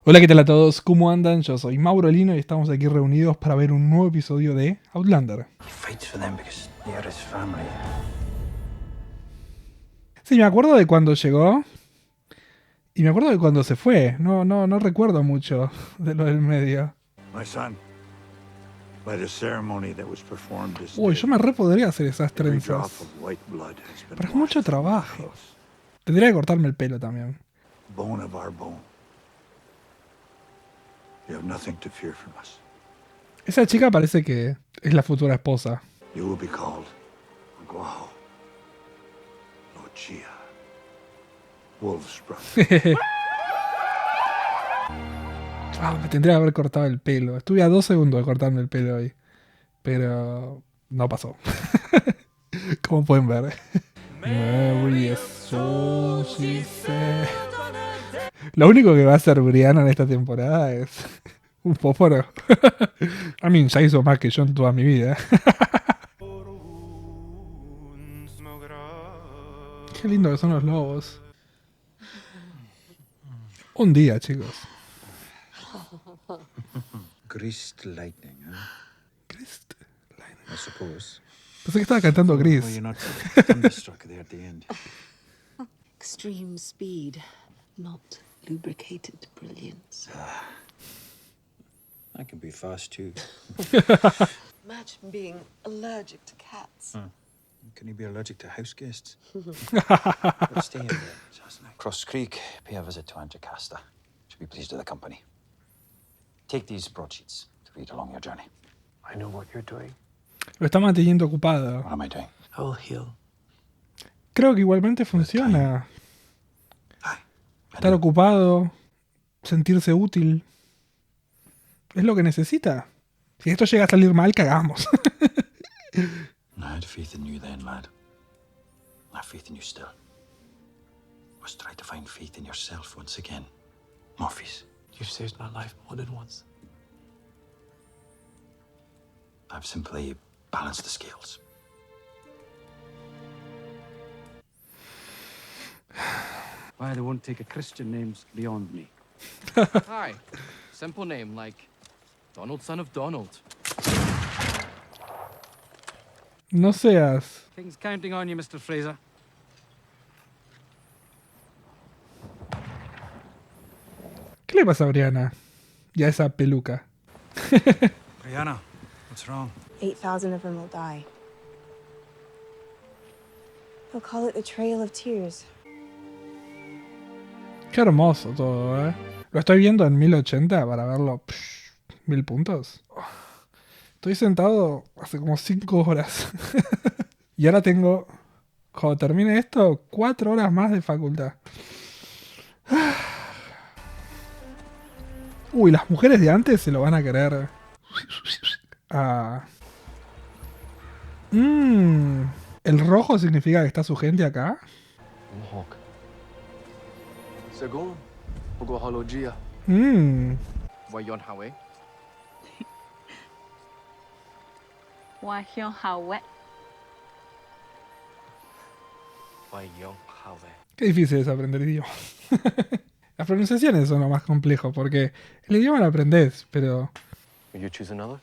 Hola, ¿qué tal a todos? ¿Cómo andan? Yo soy Mauro Lino y estamos aquí reunidos para ver un nuevo episodio de Outlander. Sí, me acuerdo de cuando llegó y me acuerdo de cuando se fue. No recuerdo mucho de lo del medio. Uy, yo me re podría hacer esas trenzas. Pero es mucho trabajo. Tendría que cortarme el pelo también. Esa chica parece que es la futura esposa. Me tendría que haber cortado el pelo. Estuve a 2 segundos de cortarme el pelo hoy. Pero no pasó. Como pueden ver. Mary is so she said. Lo único que va a hacer Brianna en esta temporada es un fósforo. I mean, ya hizo más que yo en toda mi vida. Qué lindo que son los lobos. Un día, chicos. Greased lightning, huh? Christ. I suppose. Pensé que estaba cantando Oh, Gris. you're not thunderstruck there at the end. Extreme speed, not lubricated brilliance. I can be fast too. Imagine being allergic to cats. Can you be allergic to house guests? Let's stay in there, Sassenach. Cross Creek, pay a visit to Anticaster. Should be pleased with the company. Take these broadsheets to read along your journey. I know what you're doing. Lo está manteniendo ocupado. What am I doing? I will heal. Creo que igualmente funciona. Estar ocupado, sentirse útil. Es lo que necesita. Si esto llega a salir mal, cagamos. I had faith in you then, lad. I have faith in you still. Must try to find faith in yourself once again. Morpheus. You've saved my life more than once. I've simply balanced the scales. Why they won't take a Christian name's beyond me. Hi. Simple name like Donald, son of Donald. No seas. King's counting on you, Mr. Fraser. ¿Qué le pasa a Brianna? Y a esa peluca. Brianna, what's wrong? 8,000 of them will die. They'll call it the Trail of Tears. Qué hermoso todo, ¿eh? Lo estoy viendo en 1080 para verlo. 1000 puntos. Estoy sentado hace como 5 horas. Y ahora tengo, cuando termine esto, 4 horas más de facultad. Uy, las mujeres de antes se lo van a querer. ¿El rojo significa que está su gente acá? Mohawk. Sagon. Ogohalogia. Wayon Hawe. Wahyong Hawe. Wayon Hawe. Qué difícil es aprender idioma. Las pronunciaciones son lo más complejo, porque el idioma lo aprendes, pero... Will you choose another?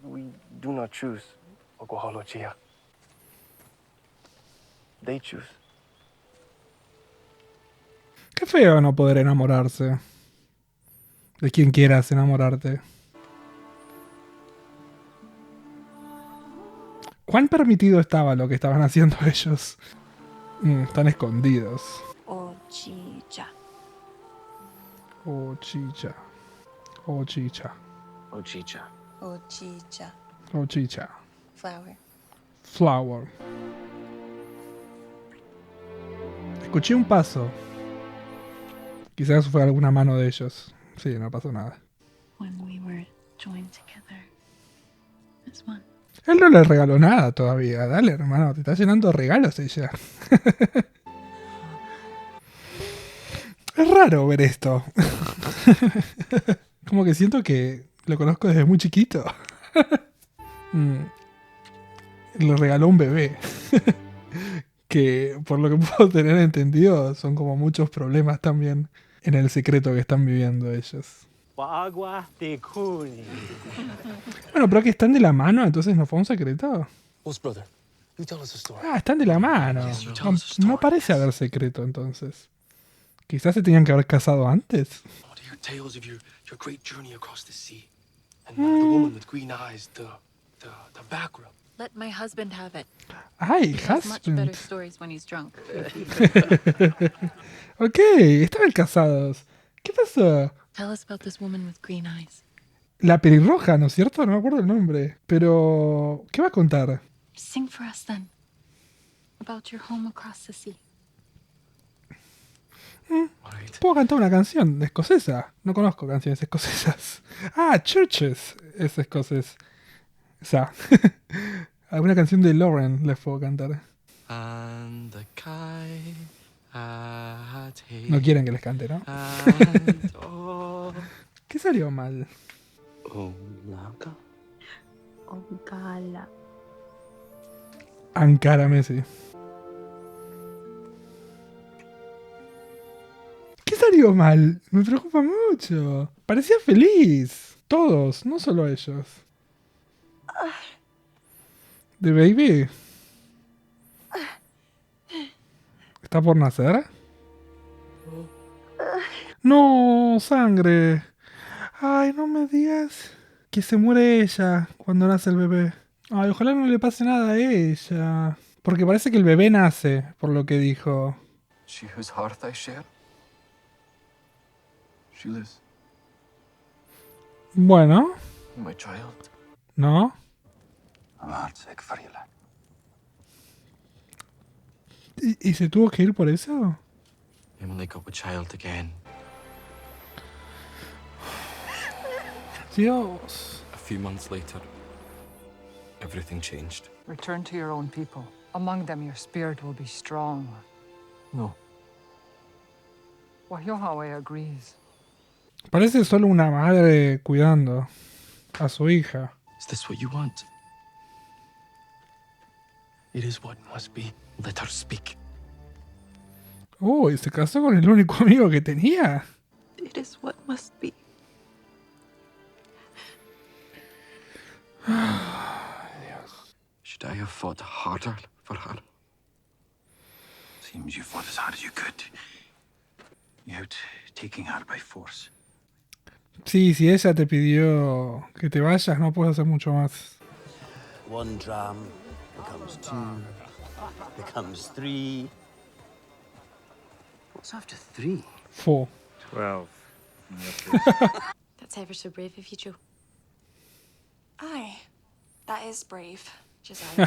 We do not choose Ogohalogia. They choose. Qué feo no poder enamorarse. De quien quieras enamorarte. ¿Cuán permitido estaba lo que estaban haciendo ellos? Están escondidos. Ochicha. Oh, chicha. Oh, chicha. Ochicha. Ochicha. Oh, chicha. Flower. Flower. Escuché un paso. Quizás fue alguna mano de ellos. Sí, no pasó nada. When we were joined together as one. Él no le regaló nada todavía. Dale, hermano, te está llenando de regalos ella. Es raro ver esto. Como que siento que lo conozco desde muy chiquito. Le regaló un bebé. Que por lo que puedo tener entendido son como muchos problemas también en el secreto que están viviendo ellos. Bueno, pero que están de la mano, entonces no fue un secreto. What's brother? You tell us a story. Ah, están de la mano. Yes, you tell No, us a story. no parece haber secreto entonces. Quizás se tenían que haber casado antes. I want to hear tales of your great journey across the sea. And the woman with green eyes, the back rub. Let my husband have it. Ay, He has much better husband. stories when he's drunk. Ok, estaban casados. ¿Qué pasó? Tell us about this woman with green eyes. La pelirroja, ¿no es cierto? No me acuerdo el nombre. Pero, ¿qué va a contar? Sing for us then. About your home across the sea. All right. Puedo cantar una canción escocesa. No conozco canciones escocesas. Ah, Churches es escocés. O sea, alguna canción de Lauren les puedo cantar. And the kite at No quieren que les cante, ¿no? and oh. ¿Qué salió mal? Ogala. Ankara Messi. ¿Qué salió mal? Me preocupa mucho. Parecía feliz. Todos, no solo ellos. ¿The baby? ¿Está por nacer? No, sangre. Ay, no me digas que se muere ella cuando nace el bebé. Ay, ojalá no le pase nada a ella. Porque parece que el bebé nace, por lo que dijo. She whose heart I share. She lives. Bueno, My child. ¿no? I'm heartsick for you, lad. ¿Y se tuvo que ir por eso? Emily got a child again. Dios. A few months later, everything changed. Return to your own people. Among them, your spirit will be strong. No. Wahyohawe agrees. Parece solo una madre cuidando a su hija. Is this what you want? It is what must be. Let her speak. Uy, se casó con el único amigo que tenía. It is what must be. Should I have fought harder for her? Seems you fought as hard as you could. You out taking her by force. Sí, si ella te pidió que te vayas, no puedes hacer mucho más. One dram becomes two, becomes three. What's after three? 4. 12. That's ever so brave of you, Joe. Aye, that is brave, Josiah.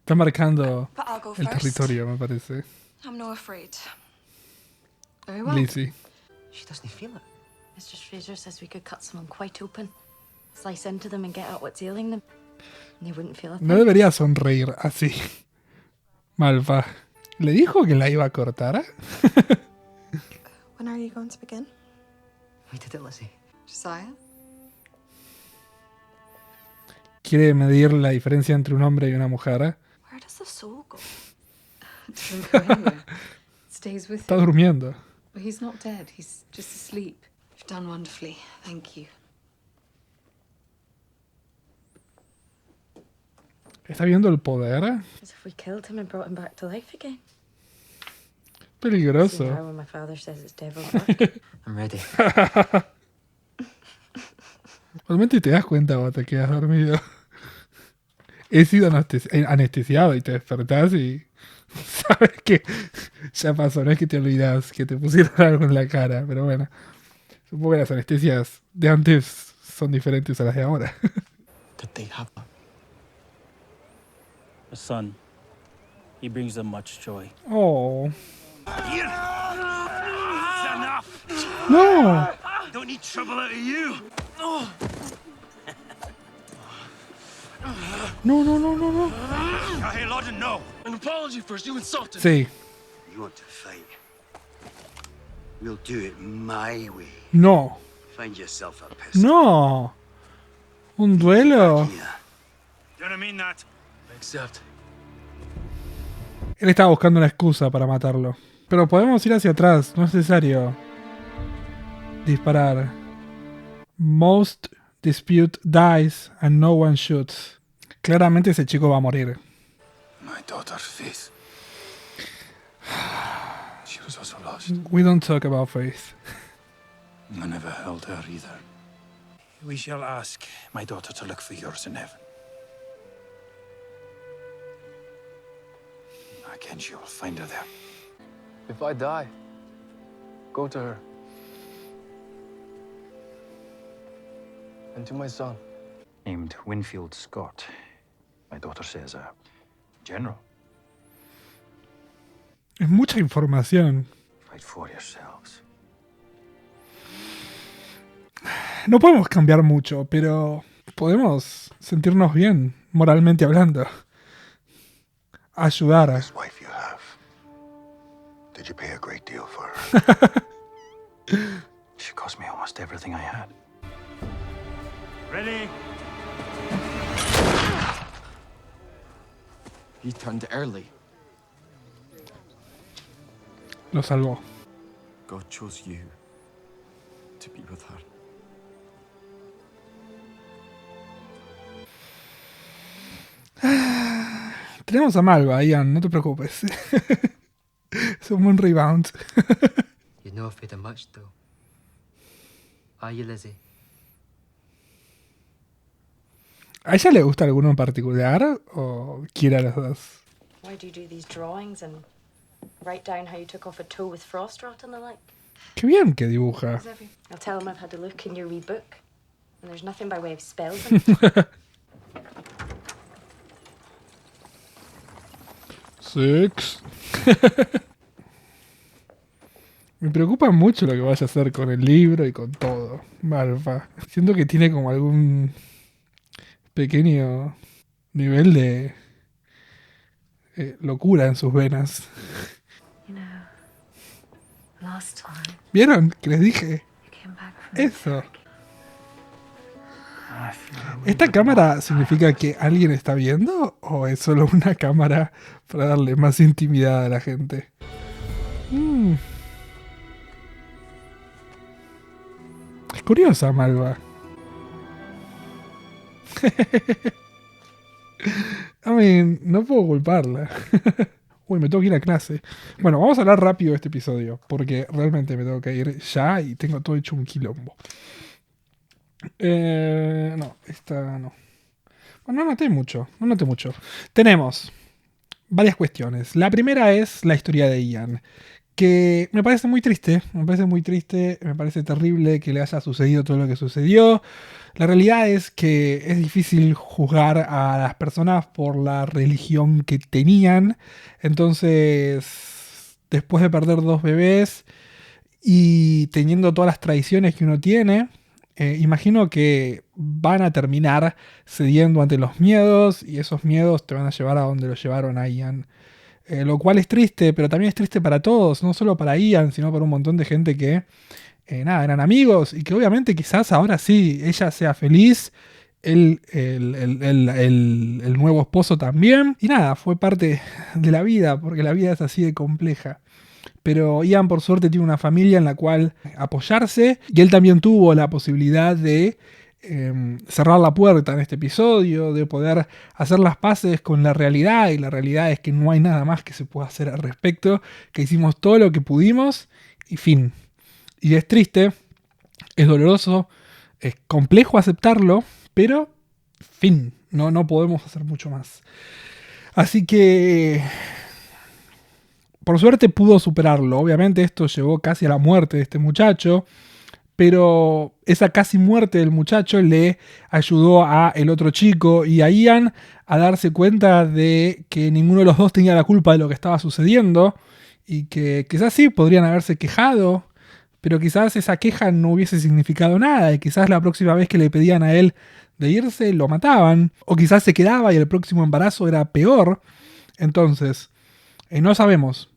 Está marcando But I'll go el first. territorio, me parece. I'm no afraid. Very well. Lizzie. She doesn't feel it. Mr. Fraser says we could cut someone quite open, slice into them and get at what's ailing them. And they wouldn't feel a thing. No debería sonreír así. Malva. ¿Le dijo que la iba a cortar? When are you going to begin? We did it, Lizzie. Josiah? Quiere medir la diferencia entre un hombre y una mujer. Where does the soul go? Doesn't go anywhere. Stays with Está you. durmiendo. But he's not dead. He's just asleep. You've done wonderfully. Thank you. ¿Está viendo el poder? As if we killed him and brought him back to life again. See Peligroso. now when my father says it's devil's work. I'm ready. Realmente te das cuenta cuando te quedas dormido. He sido anestesiado y te despertás y sabes que ya pasó, no es que te olvidas que te pusieron algo en la cara, pero bueno, supongo que las anestesias de antes son diferentes a las de ahora. Did they have a A son. He brings them much joy. Oh, It's enough! no, Don't need trouble out of you! no, no, no, no, no. Now, hey, Lawton, no! An apology first. You insulted. Sí, You want to fight? We'll do it my way. no, Find yourself a pistol. no. ¿Un duelo? Yeah. Don't I mean that? I accept. Él estaba buscando una excusa para matarlo. Pero podemos ir hacia atrás, no es necesario. disparar. Most dispute dies and no one shoots. Claramente ese chico va a morir. My daughter, Faith. She was also lost. We don't talk about Faith. I never held her either. We shall ask my daughter to look for yours in heaven. Again, she will find her there. If I die, go to her. And to my son. Named Winfield Scott. My daughter says a general. Es mucha información. Fight for yourselves. No podemos cambiar mucho, pero podemos sentirnos bien, moralmente hablando. Ayudar a... This wife you have. Did you pay a great deal for her? She cost me almost everything I had. Ready? He turned early. Lo salvó. God chose you to be with her. Tenemos a Malva, Ian, no te preocupes. Es un buen rebound. You know Fate much, though. Are you, Lizzie? ¿A ella le gusta alguno en particular o quiere a los dos? Why do you do these drawings and write down how you took off a toe with frost rot and the like? Qué bien que dibuja. I'll tell him I've had a look in your wee book, and there's nothing by way of spells in it. 6. Me preocupa mucho lo que vaya a hacer con el libro y con todo. Malva. Siento que tiene como algún pequeño nivel de locura en sus venas. You know, last time ¿Vieron? Que les dije. you came back from Eso. ¿Esta cámara significa que alguien está viendo o es solo una cámara para darle más intimidad a la gente? Es curiosa, Malva. I mean, no puedo culparla. Uy, me tengo que ir a clase. Bueno, vamos a hablar rápido de este episodio, porque realmente me tengo que ir ya y tengo todo hecho un quilombo. No, esta no. Bueno, no noté mucho. Tenemos varias cuestiones. La primera es la historia de Ian, que me parece muy triste, me parece terrible que le haya sucedido todo lo que sucedió. La realidad es que es difícil juzgar a las personas por la religión que tenían. Entonces, después de perder 2 bebés y teniendo todas las tradiciones que uno tiene, imagino que van a terminar cediendo ante los miedos y esos miedos te van a llevar a donde lo llevaron a Ian. Lo cual es triste, pero también es triste para todos, no solo para Ian, sino para un montón de gente que, eran amigos y que obviamente quizás ahora sí, ella sea feliz, el nuevo esposo también. Y nada, fue parte de la vida, porque la vida es así de compleja. Pero Ian por suerte tiene una familia en la cual apoyarse y él también tuvo la posibilidad de cerrar la puerta en este episodio, de poder hacer las paces con la realidad, y la realidad es que no hay nada más que se pueda hacer al respecto, que hicimos todo lo que pudimos y fin. Y es triste, es doloroso, es complejo aceptarlo, pero fin, no podemos hacer mucho más. Así que por suerte pudo superarlo. Obviamente esto llevó casi a la muerte de este muchacho, pero esa casi muerte del muchacho le ayudó a el otro chico y a Ian a darse cuenta de que ninguno de los dos tenía la culpa de lo que estaba sucediendo y que quizás sí podrían haberse quejado, pero quizás esa queja no hubiese significado nada y quizás la próxima vez que le pedían a él de irse lo mataban, o quizás se quedaba y el próximo embarazo era peor. Entonces, no sabemos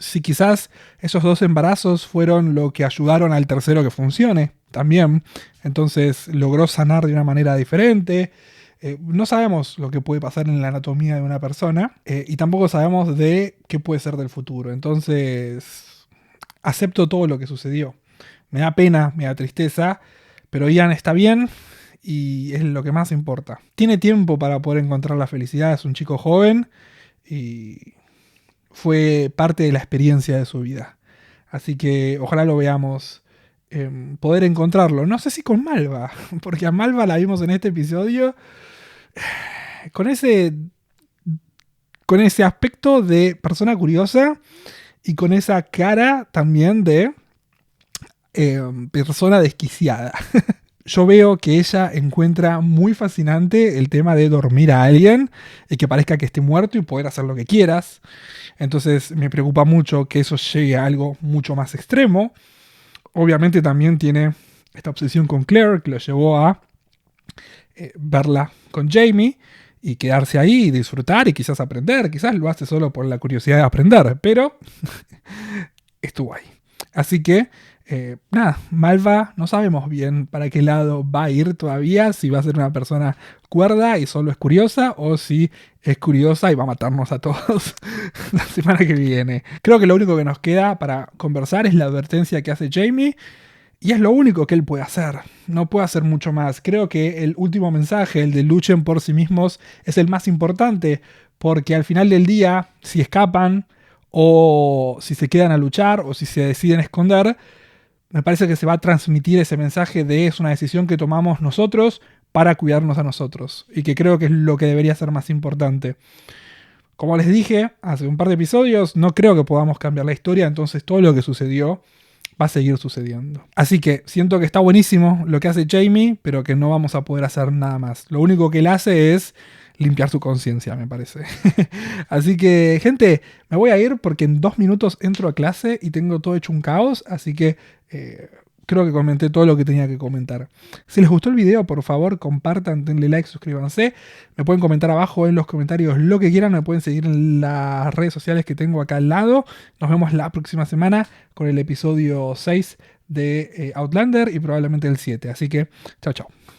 si quizás esos 2 embarazos fueron lo que ayudaron al tercero que funcione también. Entonces logró sanar de una manera diferente. No sabemos lo que puede pasar en la anatomía de una persona y tampoco sabemos de qué puede ser del futuro. Entonces acepto todo lo que sucedió. Me da pena, me da tristeza, pero Ian está bien y es lo que más importa. Tiene tiempo para poder encontrar la felicidad, es un chico joven y fue parte de la experiencia de su vida. Así que ojalá lo veamos poder encontrarlo. No sé si con Malva, porque a Malva la vimos en este episodio con ese aspecto de persona curiosa y con esa cara también de persona desquiciada. Yo veo que ella encuentra muy fascinante el tema de dormir a alguien y que parezca que esté muerto y poder hacer lo que quieras. Entonces me preocupa mucho que eso llegue a algo mucho más extremo. Obviamente también tiene esta obsesión con Claire que lo llevó a verla con Jamie y quedarse ahí y disfrutar y quizás aprender. Quizás lo hace solo por la curiosidad de aprender, pero estuvo ahí. Así que nada, Malva no sabemos bien para qué lado va a ir todavía, si va a ser una persona cuerda y solo es curiosa o si es curiosa y va a matarnos a todos la semana que viene. Creo que lo único que nos queda para conversar es la advertencia que hace Jamie y es lo único que él puede hacer. No puede hacer mucho más. Creo que el último mensaje, el de luchen por sí mismos, es el más importante porque al final del día, si escapan o si se quedan a luchar o si se deciden esconder, me parece que se va a transmitir ese mensaje de es una decisión que tomamos nosotros para cuidarnos a nosotros. Y que creo que es lo que debería ser más importante. Como les dije hace un par de episodios, no creo que podamos cambiar la historia, entonces todo lo que sucedió va a seguir sucediendo. Así que siento que está buenísimo lo que hace Jamie, pero que no vamos a poder hacer nada más. Lo único que él hace es limpiar su conciencia, me parece. Así que, gente, me voy a ir porque en 2 minutos entro a clase y tengo todo hecho un caos, así que creo que comenté todo lo que tenía que comentar. Si les gustó el video, por favor, compartan, denle like, suscríbanse. Me pueden comentar abajo en los comentarios lo que quieran, me pueden seguir en las redes sociales que tengo acá al lado. Nos vemos la próxima semana con el episodio 6 de Outlander y probablemente el 7. Así que, chao, chao.